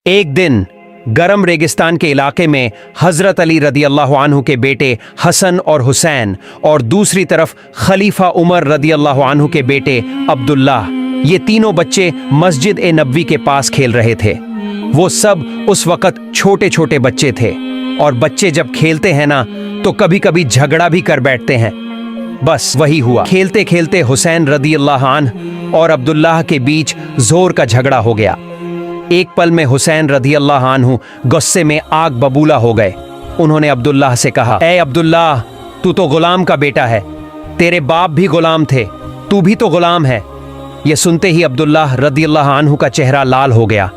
एक दिन गरम रेगिस्तान के इलाके में हजरत अली रदी अल्लाह अन्हु के बेटे हसन और हुसैन और दूसरी तरफ खलीफा उमर रदी अल्लाह अन्हु के बेटे अब्दुल्लाह, ये तीनों बच्चे मस्जिद ए नबवी के पास खेल रहे थे। वो सब उस वक़्त छोटे छोटे बच्चे थे और बच्चे जब खेलते हैं ना तो कभी कभी झगड़ा भी कर बैठते हैं। बस वही हुआ। खेलते खेलते हुसैन रदी अल्लाह अन्हु और अब्दुल्लाह के बीच जोर का झगड़ा हो गया। एक पल में हुसैन रदी अल्लाह अन्हु गुस्से में आग बबूला हो गए। उन्होंने अब्दुल्लाह से कहा, ए अब्दुल्लाह, तू तो गुलाम का बेटा है, तेरे बाप भी गुलाम थे, तू भी तो गुलाम है। यह सुनते ही अब्दुल्लाह रदी अल्लाह अन्हु का चेहरा लाल हो गया।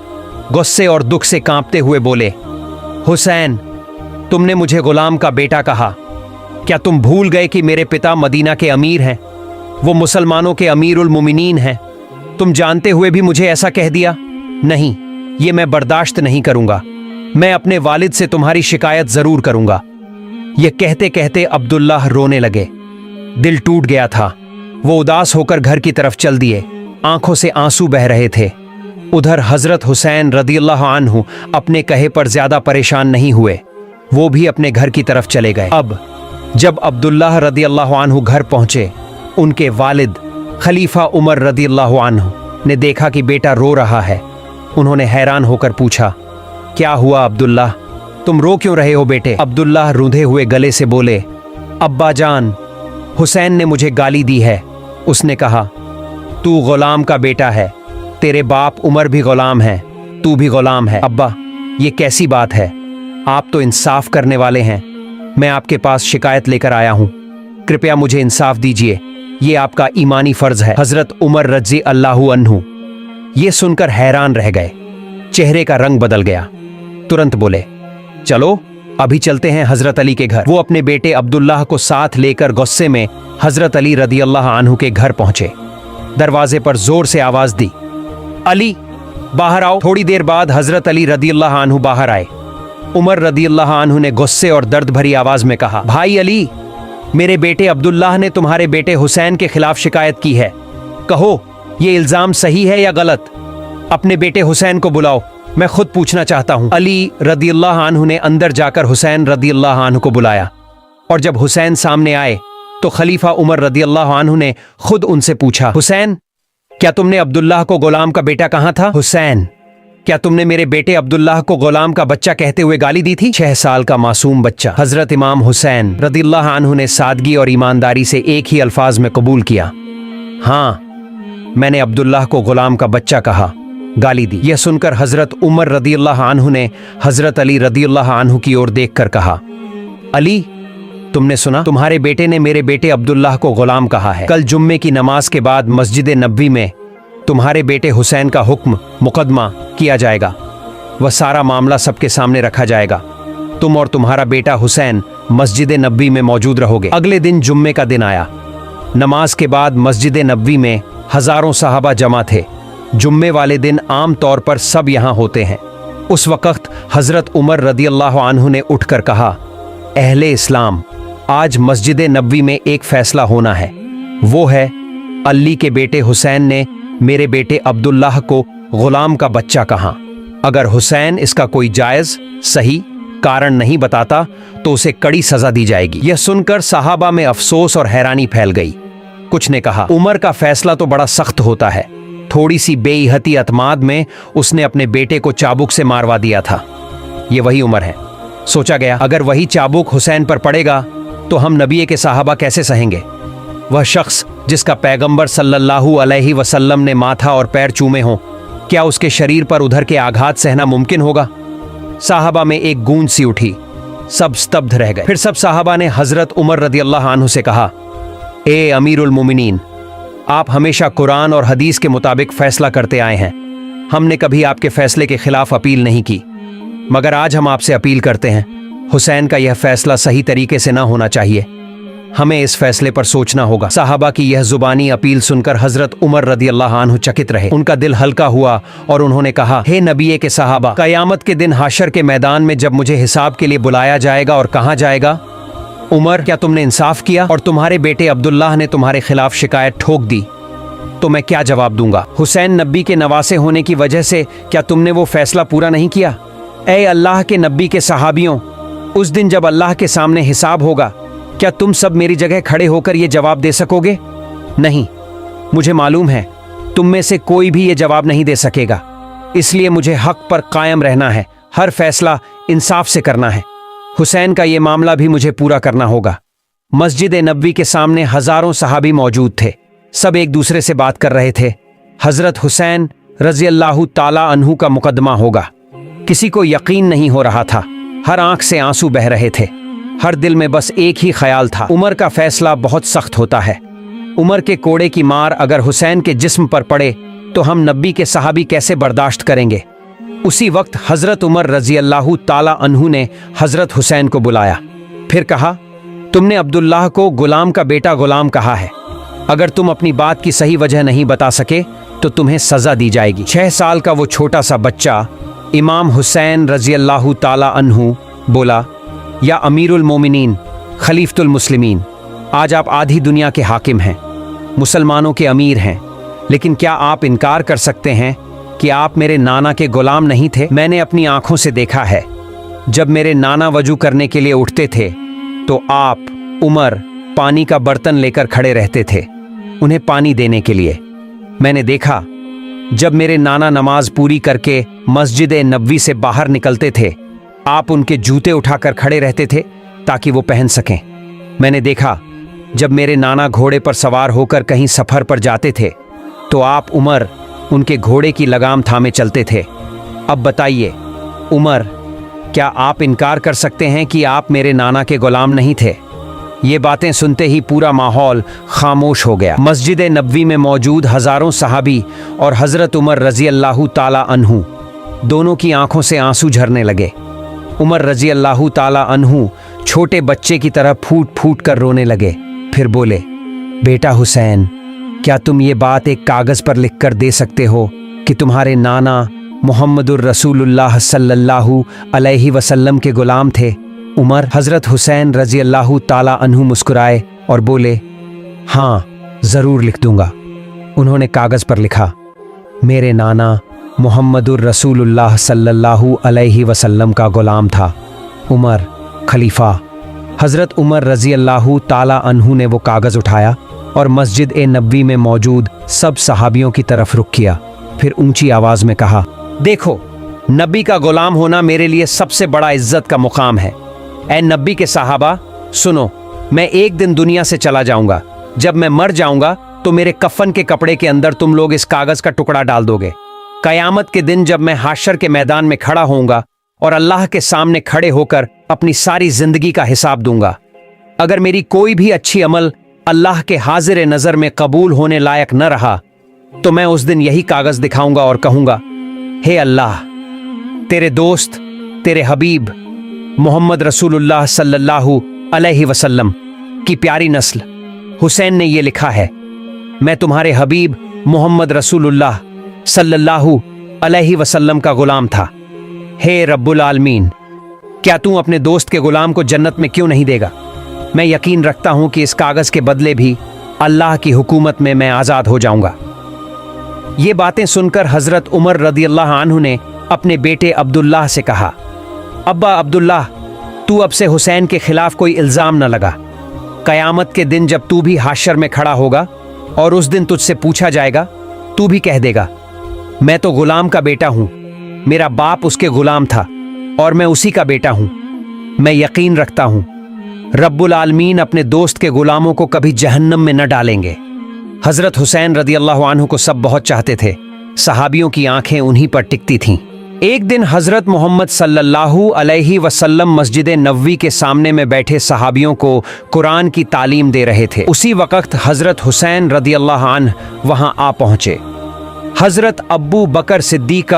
गुस्से और दुख से कांपते हुए बोले, हुसैन, तुमने मुझे गुलाम का बेटा कहा, क्या तुम भूल गए कि मेरे पिता मदीना के अमीर हैं, वो मुसलमानों के अमीरुल मुमिनीन हैं? तुम जानते हुए भी मुझे ऐसा कह दिया? नहीं, ये मैं बर्दाश्त नहीं करूंगा। मैं अपने वालिद से तुम्हारी शिकायत जरूर करूंगा। ये कहते कहते अब्दुल्लाह रोने लगे। दिल टूट गया था। वो उदास होकर घर की तरफ चल दिए। आंखों से आंसू बह रहे थे। उधर हजरत हुसैन रदियल्लाहु अन्हु अपने कहे पर ज्यादा परेशान नहीं हुए। वो भी अपने घर की तरफ चले गए। अब जब अब्दुल्लाह रदियल्लाहु अन्हु घर पहुंचे, उनके वालिद खलीफा उमर रदियल्लाहु अन्हु ने देखा कि बेटा रो रहा है। उन्होंने हैरान होकर पूछा, क्या हुआ अब्दुल्लाह, तुम रो क्यों रहे हो बेटे? अब्दुल्लाह रूंधे हुए गले से बोले, अब्बा जान, हुसैन ने मुझे गाली दी है। उसने कहा, तू गुलाम का बेटा है, तेरे बाप उमर भी गुलाम है, तू भी गुलाम है। अब्बा, ये कैसी बात है? आप तो इंसाफ करने वाले हैं। मैं आपके पास शिकायत लेकर आया हूं, कृपया मुझे इंसाफ दीजिए, ये आपका ईमानी फर्ज है। हजरत उमर रजी अल्लाहु अन्हु ये सुनकर हैरान रह गए। चेहरे का रंग बदल गया। तुरंत बोले, चलो अभी चलते हैं हजरत अली के घर। वो अपने बेटे अब्दुल्लाह को साथ लेकर गुस्से में हजरत अली रदी अल्लाह अन्हु के घर पहुंचे। दरवाजे पर जोर से आवाज दी, अली बाहर आओ। थोड़ी देर बाद हजरत अली रदी अल्लाह अन्हु बाहर आए। उमर रदी अल्लाह अन्हु ने गुस्से और दर्द भरी आवाज में कहा, भाई अली, मेरे बेटे अब्दुल्लाह ने तुम्हारे बेटे हुसैन के खिलाफ शिकायत की है। कहो, ये इल्जाम सही है या गलत? अपने बेटे हुसैन को बुलाओ, मैं खुद पूछना चाहता हूं। अली रदियल्लाहु अन्हु ने अंदर जाकर हुसैन रदियल्लाहु अन्हु को बुलाया और जब हुसैन सामने आए तो खलीफा उमर रदियल्लाहु अन्हु ने खुद उनसे पूछा, हुसैन, क्या तुमने अब्दुल्लाह को गुलाम का बेटा कहा था? हुसैन, क्या तुमने मेरे बेटे अब्दुल्लाह को गुलाम का बच्चा कहते हुए गाली दी थी? 6 साल का मासूम बच्चा। हजरत इमाम हुसैन रदियल्लाहु अन्हु ने सादगी और ईमानदारी से एक ही अल्फाज में कबूल किया, हाँ, मैंने अब्दुल्लाह को गुलाम का बच्चा कहा, गाली दी। यह सुनकर हजरत उमर रदियल्लाहु अन्हु ने हजरत अली रदियल्लाहु अन्हु की ओर देखकर कहा, अली, तुमने सुना? तुम्हारे बेटे ने मेरे बेटे अब्दुल्लाह को गुलाम कहा है। कल जुम्मे की नमाज के बाद मस्जिद नबवी में तुम्हारे बेटे हुसैन का हुक्म मुकदमा किया जाएगा। वह सारा मामला सबके सामने रखा जाएगा। तुम और तुम्हारा बेटा हुसैन मस्जिद नबवी में मौजूद रहोगे। अगले दिन जुम्मे का दिन आया। नमाज के बाद मस्जिद नबवी में हजारों सहाबा जमा थे। जुम्मे वाले दिन आम तौर पर सब यहाँ होते हैं। उस वक्त हजरत उमर रदियल्लाहु अन्हु ने उठकर कहा, अहले इस्लाम, आज मस्जिद नबवी में एक फैसला होना है। वो है, अली के बेटे हुसैन ने मेरे बेटे अब्दुल्लाह को गुलाम का बच्चा कहा। अगर हुसैन इसका कोई जायज सही कारण नहीं बताता तो उसे कड़ी सजा दी जाएगी। यह सुनकर सहाबा में अफसोस और हैरानी फैल गई। कुछ ने कहा, उमर का फैसला तो बड़ा सख्त होता है। थोड़ी सी बेइहती अतमाद में उसने अपने बेटे को चाबुक से मारवा दिया था। ये वही उमर है। सोचा गया, अगर वही चाबुक हुसैन पर पड़ेगा तो हम नबी के साहबा कैसे सहेंगे? वह शख्स जिसका पैगंबर सल्लल्लाहु अलैहि वसल्लम ने माथा और पैर चूमे हों, क्या उसके शरीर पर उधर के आघात सहना मुमकिन होगा? साहबा में एक गूंज सी उठी। सब स्तब्ध रह गए। फिर सब साहबा ने हजरत उमर रदियल्लाहु अन्हु से कहा, ए अमीरुल मोमिनीन, आप हमेशा कुरान और हदीस के मुताबिक फैसला करते आए हैं। हमने कभी आपके फैसले के खिलाफ अपील नहीं की, मगर आज हम आपसे अपील करते हैं, हुसैन का यह फैसला सही तरीके से ना होना चाहिए। हमें इस फैसले पर सोचना होगा। साहबा की यह जुबानी अपील सुनकर हजरत उमर रदियल्लाहु अन्हु चकित रहे। उनका दिल हल्का हुआ और उन्होंने कहा, हे नबी के साहबा, कयामत के दिन हाशर के मैदान में जब मुझे हिसाब के लिए बुलाया जाएगा और कहा जाएगा, उमर, क्या तुमने इंसाफ किया और तुम्हारे बेटे अब्दुल्लाह ने तुम्हारे खिलाफ शिकायत ठोक दी, तो मैं क्या जवाब दूंगा? हुसैन नबी के नवासे होने की वजह से क्या तुमने वो फैसला पूरा नहीं किया? ऐ अल्लाह के नबी के सहाबियों, उस दिन जब अल्लाह के सामने हिसाब होगा, क्या तुम सब मेरी जगह खड़े होकर ये जवाब दे सकोगे? नहीं, मुझे मालूम है तुम में से कोई भी ये जवाब नहीं दे सकेगा। इसलिए मुझे हक पर कायम रहना है, हर फैसला इंसाफ से करना है। हुसैन का ये मामला भी मुझे पूरा करना होगा। मस्जिद नबवी के सामने हजारों सहाबी मौजूद थे। सब एक दूसरे से बात कर रहे थे। हजरत हुसैन रजी अल्लाह ताला अन्हु का मुकदमा होगा। किसी को यकीन नहीं हो रहा था। हर आंख से आंसू बह रहे थे। हर दिल में बस एक ही ख्याल था, उमर का फैसला बहुत सख्त होता है। उमर के कोड़े की मार अगर हुसैन के जिस्म पर पड़े तो हम नबी के सहाबी कैसे बर्दाश्त करेंगे? उसी वक्त हजरत उमर रजी अल्लाह ताला अन्हु ने हजरत हुसैन को बुलाया। फिर कहा, तुमने अब्दुल्लाह को गुलाम का बेटा गुलाम कहा है। अगर तुम अपनी बात की सही वजह नहीं बता सके तो तुम्हें सजा दी जाएगी। 6 साल का वो छोटा सा बच्चा इमाम हुसैन रजी अल्लाह ताला अन्हु बोला, या अमीरुल मोमिनीन, खलीफतुल मुस्लिमीन, आज आप आधी दुनिया के हाकिम हैं, मुसलमानों के अमीर हैं, लेकिन क्या आप इनकार कर सकते हैं कि आप मेरे नाना के गुलाम नहीं थे? मैंने अपनी आंखों से देखा है, जब मेरे नाना वजू करने के लिए उठते थे तो आप उमर पानी का बर्तन लेकर खड़े रहते थे उन्हें पानी देने के लिए। मैंने देखा जब मेरे नाना नमाज पूरी करके मस्जिद नबवी से बाहर निकलते थे, आप उनके जूते उठाकर खड़े रहते थे ताकि वो पहन सकें। मैंने देखा जब मेरे नाना घोड़े पर सवार होकर कहीं सफर पर जाते थे तो आप उमर उनके घोड़े की लगाम थामे चलते थे। अब बताइए उमर, क्या आप इनकार कर सकते हैं कि आप मेरे नाना के गुलाम नहीं थे? ये बातें सुनते ही पूरा माहौल खामोश हो गया। मस्जिद नबवी में मौजूद हजारों सहाबी और हजरत उमर रजी अल्लाह ताला अन्हु दोनों की आंखों से आंसू झरने लगे। उमर रजी अल्लाह ताला अन्हु छोटे बच्चे की तरह फूट फूट कर रोने लगे। फिर बोले, बेटा हुसैन, क्या तुम ये बात एक कागज पर लिखकर दे सकते हो कि तुम्हारे नाना मुहम्मदुर रसूलुल्लाह सल्लल्लाहु अलैहि वसल्लम के गुलाम थे? उमर हजरत हुसैन रजी अल्लाह ताला अन्हु मुस्कुराए और बोले, हाँ, जरूर लिख दूंगा। उन्होंने कागज पर लिखा, मेरे नाना मुहम्मदुर रसूलुल्लाह सल्लल्लाहु अलैहि वसल्लम का गुलाम था, उमर खलीफा। हजरत उमर रजी अल्लाह ताला अन्हु ने वो कागज उठाया और मस्जिद नबवी में मौजूद सब सहाबियों की तरफ रुख किया। फिर ऊंची आवाज में कहा, देखो, नबी का गुलाम होना मेरे लिए सबसे बड़ा इज्जत का मुकाम है। ऐ नबी के सहाबा, सुनो, मैं एक दिन दुनिया से चला जाऊंगा। जब मैं मर जाऊंगा तो मेरे कफन के कपड़े के अंदर तुम लोग इस कागज का टुकड़ा डाल दोगे। कयामत के दिन जब मैं हाशर के मैदान में खड़ा होऊंगा और अल्लाह के सामने खड़े होकर अपनी सारी जिंदगी का हिसाब दूंगा, अगर मेरी कोई भी अच्छी अमल अल्लाह के हाजिर नजर में कबूल होने लायक न रहा तो मैं उस दिन यही कागज दिखाऊंगा और कहूंगा, हे अल्लाह, तेरे दोस्त, तेरे हबीब मोहम्मद रसूलुल्लाह सल्लल्लाहु अलैहि वसल्लम की प्यारी नस्ल हुसैन ने ये लिखा है, मैं तुम्हारे हबीब मोहम्मद रसूलुल्लाह सल्लल्लाहु अलैहि वसल्लम का गुलाम था। हे रब्बुल आलमीन, क्या तू अपने दोस्त के गुलाम को जन्नत में क्यों नहीं देगा? मैं यकीन रखता हूं कि इस कागज के बदले भी अल्लाह की हुकूमत में मैं आजाद हो जाऊंगा। ये बातें सुनकर हजरत उमर रदियल्लाहु अन्हु ने अपने बेटे अब्दुल्लाह से कहा, अब्बा अब्दुल्लाह, तू अब से हुसैन के खिलाफ कोई इल्जाम न लगा। कयामत के दिन जब तू भी हाशर में खड़ा होगा और उस दिन तुझसे पूछा जाएगा, तू भी कह देगा, मैं तो गुलाम का बेटा हूं, मेरा बाप उसके गुलाम था और मैं उसी का बेटा हूं। मैं यकीन रखता हूं रब्बुल आलमीन अपने दोस्त के गुलामों को कभी जहन्नम में न डालेंगे। हजरत हुसैन रदियल्लाहु अन्हु को सब बहुत चाहते थे। सहाबियों की आंखें उन्हीं पर टिकती थीं। एक दिन हजरत मोहम्मद सल्लल्लाहु अलैहि वसल्लम मस्जिद नबवी के सामने में बैठे सहाबियों को कुरान की तालीम दे रहे थे। उसी वक्त हजरत हुसैन रदियल्लाहु अन्हु वहां आ पहुंचे। हजरत अब्बू बकर सिद्दीक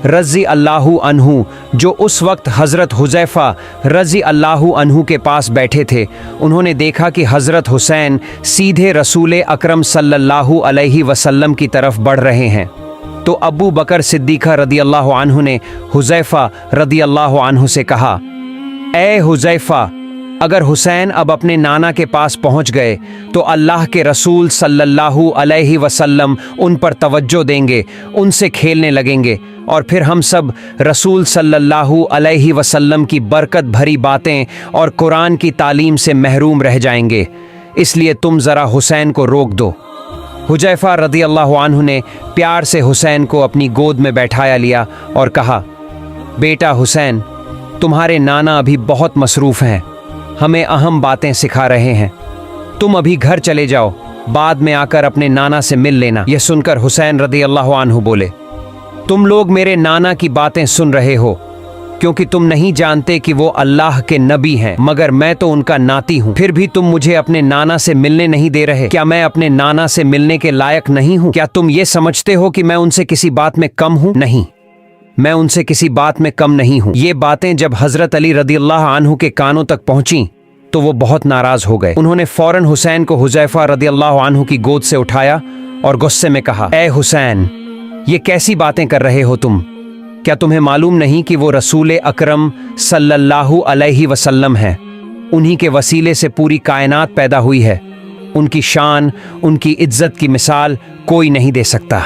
रजी अल्लाहु अन्हु, जो उस वक्त हजरत हुजैफा रजी अल्लाहु अन्हु के पास बैठे थे, उन्होंने देखा कि हजरत हुसैन सीधे रसूल अकरम सल्लल्लाहु अलैहि वसल्लम की तरफ बढ़ रहे हैं। तो अब्बू बकर सिद्दीक़ा रदियल्लाहु अन्हु ने हुजैफा रदियल्लाहु अन्हु से कहा, ए हुजैफा, अगर हुसैन अब अपने नाना के पास पहुंच गए तो अल्लाह के रसूल सल्लल्लाहु अलैहि वसल्लम उन पर तवज्जो देंगे, उनसे खेलने लगेंगे और फिर हम सब रसूल सल्लल्लाहु अलैहि वसल्लम की बरकत भरी बातें और कुरान की तालीम से महरूम रह जाएंगे। इसलिए तुम ज़रा हुसैन को रोक दो। हुजैफा रदियल्लाहु अन्हु ने प्यार से हुसैन को अपनी गोद में बैठाया लिया और कहा, बेटा हुसैन, तुम्हारे नाना अभी बहुत मसरूफ़ हैं, हमें अहम बातें सिखा रहे हैं। तुम अभी घर चले जाओ, बाद में आकर अपने नाना से मिल लेना। यह सुनकर हुसैन रदियल्लाहु अन्हु बोले, तुम लोग मेरे नाना की बातें सुन रहे हो क्योंकि तुम नहीं जानते कि वो अल्लाह के नबी हैं, मगर मैं तो उनका नाती हूँ। फिर भी तुम मुझे अपने नाना से मिलने नहीं दे रहे। क्या मैं अपने नाना से मिलने के लायक नहीं हूँ? क्या तुम ये समझते हो कि मैं उनसे किसी बात में कम हूँ? नहीं, मैं उनसे किसी बात में कम नहीं हूँ। ये बातें जब हजरत अली रदियल्लाहु अन्हु के कानों तक पहुंची तो वो बहुत नाराज हो गए। उन्होंने फौरन हुसैन को हुजैफा रदियल्लाहु अन्हु की गोद से उठाया और गुस्से में कहा, ए हुसैन, ये कैसी बातें कर रहे हो तुम? क्या तुम्हें मालूम नहीं कि वो रसूल अकरम सल्लल्लाहु अलैहि वसल्लम हैं? उन्हीं के वसीले से पूरी कायनात पैदा हुई है। उनकी शान, उनकी इज्जत की मिसाल कोई नहीं दे सकता।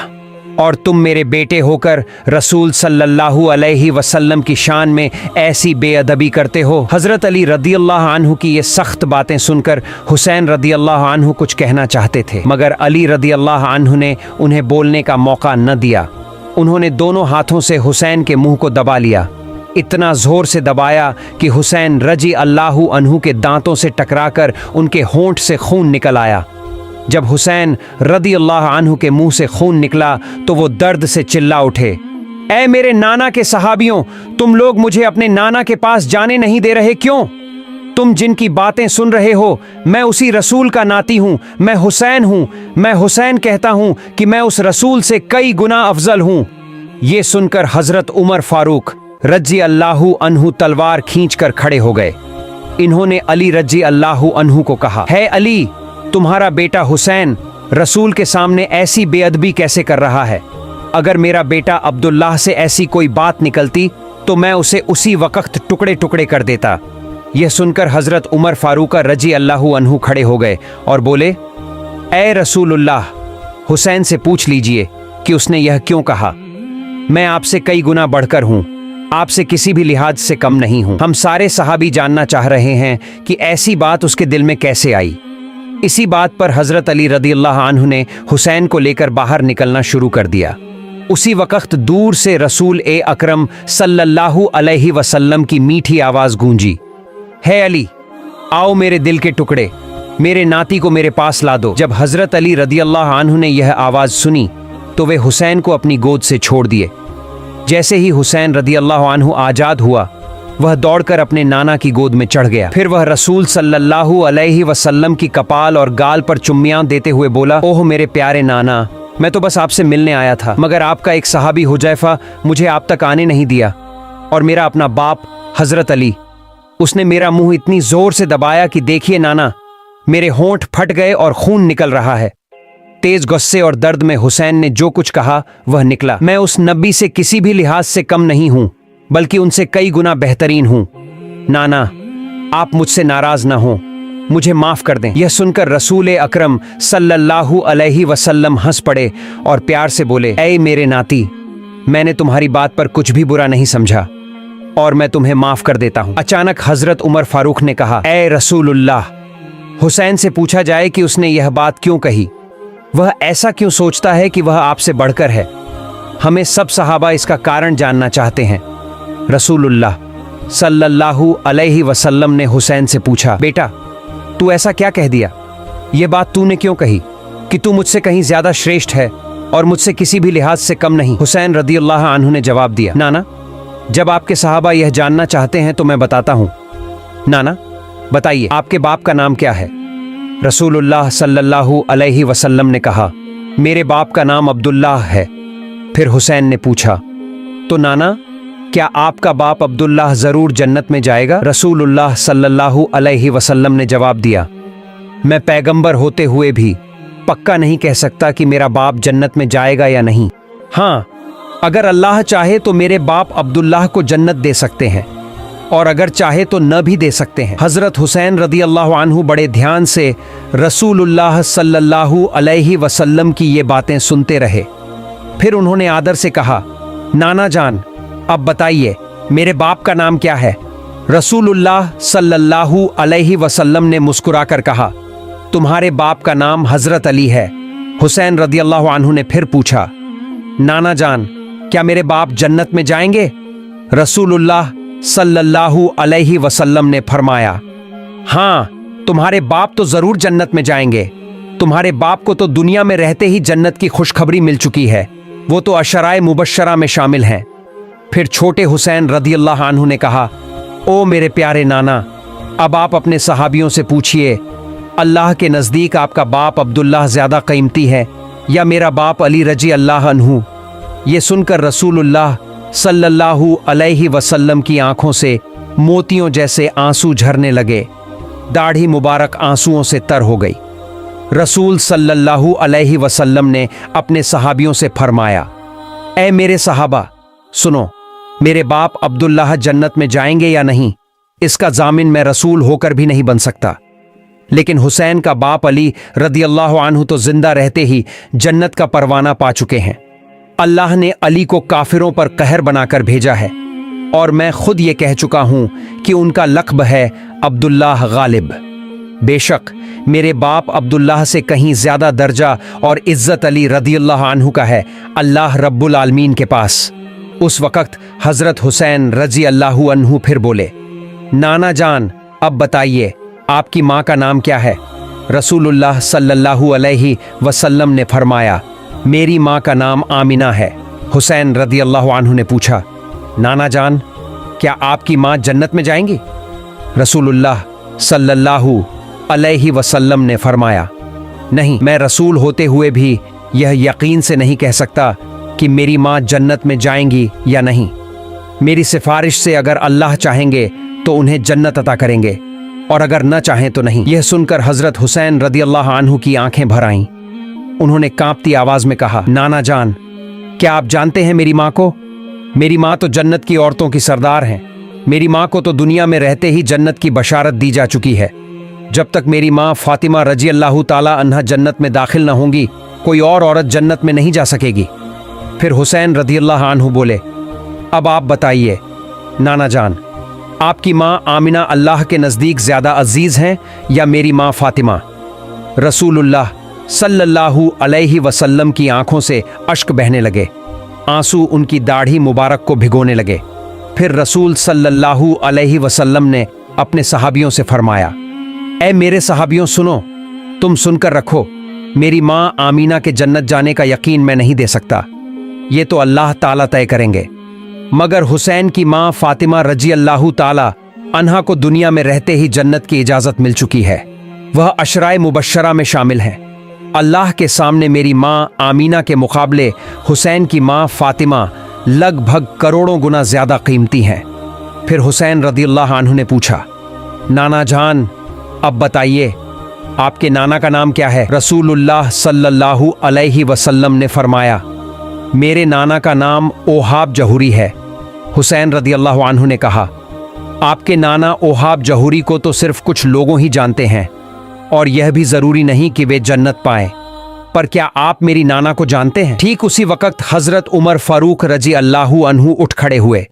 और तुम मेरे बेटे होकर रसूल सल्लल्लाहु अलैहि वसल्लम की शान में ऐसी बेअदबी करते हो। हज़रत अली रदियल्लाहु अन्हु की ये सख्त बातें सुनकर हुसैन रदियल्लाहु अन्हु कुछ कहना चाहते थे, मगर अली रदियल्लाहु अन्हु ने उन्हें बोलने का मौका न दिया। उन्होंने दोनों हाथों से हुसैन के मुंह को दबा लिया, इतना जोर से दबाया कि हुसैन रजी अल्लाहु अन्हु के दांतों से टकराकर उनके होंठ से खून निकल आया। जब हुसैन रदियल्लाहु अन्हु के मुंह से खून निकला तो वो दर्द से चिल्ला उठे, ऐ मेरे नाना के सहाबियों, तुम लोग मुझे अपने नाना के पास जाने नहीं दे रहे, क्यों? तुम जिनकी बातें सुन रहे हो, मैं उसी रसूल का नाती हूँ, मैं हुसैन हूँ। मैं हुसैन कहता हूँ कि मैं उस रसूल से कई गुना अफजल हूँ। ये सुनकर हजरत उमर फारूक रजी अल्लाहु अन्हु तलवार खींचकर खड़े हो गए। इन्होंने अली रजी अल्लाहु अन्हु को कहा, है अली, तुम्हारा बेटा हुसैन रसूल के सामने ऐसी बेअदबी कैसे कर रहा है? अगर मेरा बेटा अब्दुल्लाह से ऐसी कोई बात निकलती तो मैं उसे उसी वक्त टुकड़े टुकड़े कर देता। यह सुनकर हजरत उमर फारूक रजी अल्लाहु अन्हु खड़े हो गए और बोले, ए रसूलुल्लाह, हुसैन से पूछ लीजिए कि उसने यह क्यों कहा। मैं आपसे कई गुना बढ़कर हूँ, आपसे किसी भी लिहाज से कम नहीं हूँ। हम सारे सहाबी जानना चाह रहे हैं कि ऐसी बात उसके दिल में कैसे आई। इसी बात पर हजरत अली रदियल्लाहु अन्हु ने हुसैन को लेकर बाहर निकलना शुरू कर दिया। उसी वक्त दूर से रसूल ए अकरम सल्लल्लाहु अलैहि वसल्लम की मीठी आवाज गूंजी, है अली, आओ मेरे दिल के टुकड़े, मेरे नाती को मेरे पास ला दो। जब हजरत अली रदियल्लाहु अन्हु ने यह आवाज सुनी तो वे हुसैन को अपनी गोद से छोड़ दिए। जैसे ही हुसैन रदियल्लाहु अन्हु आजाद हुआ, वह दौड़कर अपने नाना की गोद में चढ़ गया। फिर वह रसूल सल्लल्लाहु अलैहि वसल्लम की कपाल और गाल पर चुम्मियां देते हुए बोला, ओह मेरे प्यारे नाना, मैं तो बस आपसे मिलने आया था, मगर आपका एक सहाबी हुजैफा मुझे आप तक आने नहीं दिया। और मेरा अपना बाप हजरत अली, उसने मेरा मुंह इतनी जोर से दबाया कि देखिए नाना, मेरे होंठ फट गए और खून निकल रहा है। तेज गुस्से और दर्द में हुसैन ने जो कुछ कहा वह निकला। मैं उस नबी से किसी भी लिहाज से कम नहीं हूं, बल्कि उनसे कई गुना बेहतरीन हूं। नाना, आप मुझसे नाराज ना हो, मुझे माफ कर दें। यह सुनकर रसूल अकरम सल्लल्लाहु अलैहि वसल्लम हंस पड़े और प्यार से बोले, ऐ मेरे नाती, मैंने तुम्हारी बात पर कुछ भी बुरा नहीं समझा और मैं तुम्हें माफ कर देता हूं। अचानक हजरत उमर फारूक ने कहा, ऐ रसूलुल्लाह, हुसैन से पूछा जाए कि उसने यह बात क्यों कही। वह ऐसा क्यों सोचता है कि वह आपसे बढ़कर है? हमें सब सहाबा इसका कारण जानना चाहते हैं। रसूलुल्लाह सल्लल्लाहु अलैहि वसल्लम ने हुसैन से पूछा, बेटा तू ऐसा क्या कह दिया? यह बात तूने क्यों कही कि तू मुझसे कहीं ज्यादा श्रेष्ठ है और मुझसे किसी भी लिहाज से कम नहीं? हुसैन रदियल्लाहु अन्हु ने जवाब दिया, नाना, जब आपके सहाबा यह जानना चाहते हैं तो मैं बताता हूं। नाना बताइए, आपके बाप का नाम क्या है? रसूलुल्लाह सल्लल्लाहु अलैहि वसल्लम ने कहा, मेरे बाप का नाम अब्दुल्लाह है। फिर हुसैन ने पूछा, तो नाना, क्या आपका बाप अब्दुल्लाह जरूर जन्नत में जाएगा? रसूलुल्लाह सल्लल्लाहु अलैहि वसल्लम ने जवाब दिया, मैं पैगंबर होते हुए भी पक्का नहीं कह सकता कि मेरा बाप जन्नत में जाएगा या नहीं। हाँ, अगर अल्लाह चाहे तो मेरे बाप अब्दुल्लाह को जन्नत दे सकते हैं, और अगर चाहे तो न भी दे सकते हैं। हजरत हुसैन रदी अल्लाह अन्हु बड़े ध्यान से रसूलुल्लाह सल्लल्लाहु अलैहि वसल्लम की ये बातें सुनते रहे। फिर उन्होंने आदर से कहा, नाना जान, अब बताइए मेरे बाप का नाम क्या है? रसूलुल्लाह सल्लल्लाहु अलैहि वसल्लम ने मुस्कुराकर कहा, तुम्हारे बाप का नाम हजरत अली है। हुसैन रदी अल्लाह अन्हु ने फिर पूछा, नाना जान, क्या मेरे बाप जन्नत में जाएंगे? रसूलुल्लाह सल्लल्लाहु अलैहि वसल्लम ने फरमाया, हाँ, तुम्हारे बाप तो जरूर जन्नत में जाएंगे। तुम्हारे बाप को तो दुनिया में रहते ही जन्नत की खुशखबरी मिल चुकी है, वो तो अशराए मुबश्शरा में शामिल हैं। फिर छोटे हुसैन रदी अल्लाह अन्हु ने कहा, ओ मेरे प्यारे नाना, अब आप अपने सहाबियों से पूछिए, अल्लाह के नज़दीक आपका बाप अब्दुल्लाह ज़्यादा कीमती है या मेरा बाप अली रजी अल्लाह अन्हु? ये सुनकर रसूलुल्लाह सल्लल्लाहु अलैहि वसल्लम की आंखों से मोतियों जैसे आंसू झरने लगे। दाढ़ी मुबारक आंसुओं से तर हो गई। रसूल सल्लल्लाहु अलैहि वसल्लम ने अपने सहाबियों से फरमाया, ऐ मेरे सहाबा, सुनो, मेरे बाप अब्दुल्लाह जन्नत में जाएंगे या नहीं, इसका जामिन मैं रसूल होकर भी नहीं बन सकता। लेकिन हुसैन का बाप अली रदी अल्लाह अन्हु तो जिंदा रहते ही जन्नत का परवाना पा चुके हैं। अल्लाह ने अली को काफिरों पर कहर बनाकर भेजा है और मैं खुद ये कह चुका हूं कि उनका लक़ब है अब्दुल्लाह गालिब। बेशक मेरे बाप अब्दुल्लाह से कहीं ज्यादा दर्जा और इज्जत अली रदियल्लाहु अन्हु का है अल्लाह रब्बुल आलमीन के पास। उस वक़्त हजरत हुसैन रजी अल्लाहु अन्हु फिर बोले, नाना जान, अब बताइए आपकी माँ का नाम क्या है? रसूलुल्लाह सल्लल्लाहु अलैहि वसल्लम ने फरमाया, मेरी माँ का नाम आमिना है। हुसैन रदी अल्लाह अन्हु ने पूछा, नाना जान, क्या आपकी माँ जन्नत में जाएंगी? रसूलुल्लाह सल्लल्लाहु अलैहि वसल्लम ने फरमाया, नहीं, मैं रसूल होते हुए भी यह यकीन से नहीं कह सकता कि मेरी माँ जन्नत में जाएंगी या नहीं। मेरी सिफारिश से अगर अल्लाह चाहेंगे तो उन्हें जन्नत अता करेंगे और अगर न चाहें तो नहीं। यह सुनकर हजरत हुसैन रदी अल्लाह अन्हु की आंखें भर आईं। उन्होंने कांपती आवाज में कहा, नाना जान, क्या आप जानते हैं मेरी माँ को? मेरी माँ तो जन्नत की औरतों की सरदार हैं। मेरी माँ को तो दुनिया में रहते ही जन्नत की बशारत दी जा चुकी है। जब तक मेरी माँ फातिमा रजी अल्लाह ताला अन्हा जन्नत में दाखिल न होंगी, कोई और औरत जन्नत में नहीं जा सकेगी। फिर हुसैन रदी अल्लाह अन्हु बोले, अब आप बताइए नाना जान, आपकी माँ आमिना अल्लाह के नज़दीक ज़्यादा अजीज़ हैं या मेरी माँ फातिमा? रसूलुल्लाह सल्लल्लाहु अलैहि वसल्लम की आंखों से अश्क बहने लगे। आंसू उनकी दाढ़ी मुबारक को भिगोने लगे। फिर रसूल सल्लल्लाहु अलैहि वसल्लम ने अपने सहाबियों से फरमाया, ऐ मेरे सहाबियों सुनो, तुम सुनकर रखो, मेरी माँ आमीना के जन्नत जाने का यकीन मैं नहीं दे सकता, ये तो अल्लाह ताला तय करेंगे। मगर हुसैन की माँ फातिमा रजी अल्लाह ताला अन्हा को दुनिया में रहते ही जन्नत की इजाजत मिल चुकी है, वह अशराए मुबश्शरा में शामिल हैं। अल्लाह के सामने मेरी माँ आमीना के मुकाबले हुसैन की माँ फातिमा लगभग करोड़ों गुना ज्यादा कीमती हैं। फिर हुसैन रदियल्लाहु अन्हु ने पूछा, नाना जान, अब बताइए आपके नाना का नाम क्या है? रसूलुल्लाह सल्लल्लाहु अलैहि वसल्लम ने फरमाया, मेरे नाना का नाम ओहाब जहुरी है। हुसैन रदियल्लाहु अन्हु ने कहा, आपके नाना ओहाब जहुरी को तो सिर्फ कुछ लोगों ही जानते हैं और यह भी जरूरी नहीं कि वे जन्नत पाएं, पर क्या आप मेरी नाना को जानते हैं? ठीक उसी वक्त हजरत उमर फारूक रजी अल्लाहु अन्हु उठ खड़े हुए।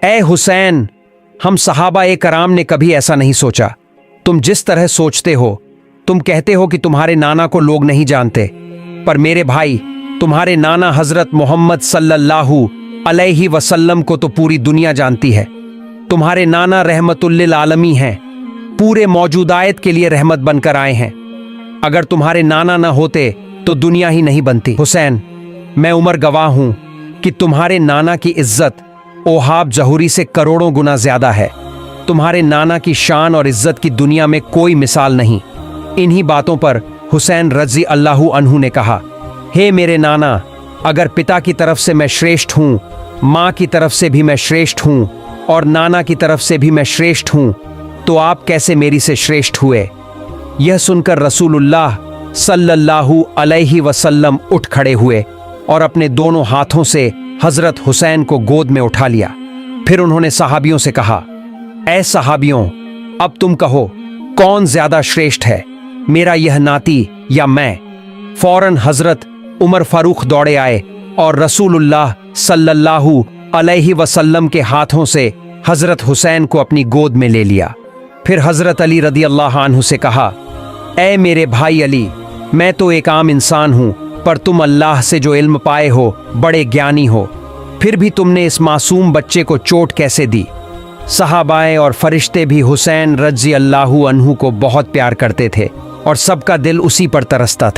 ए हुसैन, हम सहाबा ए कराम ने कभी ऐसा नहीं सोचा। तुम जिस तरह सोचते हो, तुम कहते हो कि तुम्हारे नाना को लोग नहीं जानते, पर मेरे भाई, तुम्हारे नाना हजरत मोहम्मद सल्लल्लाहु अलैहि वसल्लम को तो पूरी दुनिया जानती है। तुम्हारे नाना रहमतुल्लिल आलमी हैं, पूरे मौजूदायत के लिए रहमत बनकर आए हैं। अगर तुम्हारे नाना न होते तो दुनिया ही नहीं बनती। हुसैन, मैं उमर गवाह हूं कि तुम्हारे नाना की इज्जत ओहाब जहुरी से करोड़ों गुना ज्यादा है। तुम्हारे नाना की शान और इज्जत की दुनिया में कोई मिसाल नहीं। इन्हीं बातों पर हुसैन रजी अल्लाहु अन्हु ने कहा, हे मेरे नाना, अगर पिता की तरफ से मैं श्रेष्ठ हूं, माँ की तरफ से भी मैं श्रेष्ठ हूं और नाना की तरफ से भी मैं श्रेष्ठ हूं, तो आप कैसे मेरी से श्रेष्ठ हुए? यह सुनकर रसूलुल्लाह सल्लल्लाहु अलैहि वसल्लम उठ खड़े हुए और अपने दोनों हाथों से हजरत हुसैन को गोद में उठा लिया। फिर उन्होंने सहाबियों से कहा, اے صحابیوں، اب تم کہو کون زیادہ شریشٹھ ہے، میرا یہ ناتی یا میں؟ فوراً حضرت عمر فاروق دوڑے آئے اور رسول اللہ صلی اللہ علیہ وسلم کے ہاتھوں سے حضرت حسین کو اپنی گود میں لے لیا۔ پھر حضرت علی رضی اللہ عنہ سے کہا، اے میرے بھائی علی، میں تو ایک عام انسان ہوں، پر تم اللہ سے جو علم پائے ہو بڑے گیانی ہو، پھر بھی تم نے اس معصوم بچے کو چوٹ کیسے دی؟ صحابائے اور فرشتے بھی حسین رضی اللہ عنہ کو بہت پیار کرتے تھے اور سب کا دل اسی پر ترستا تھا۔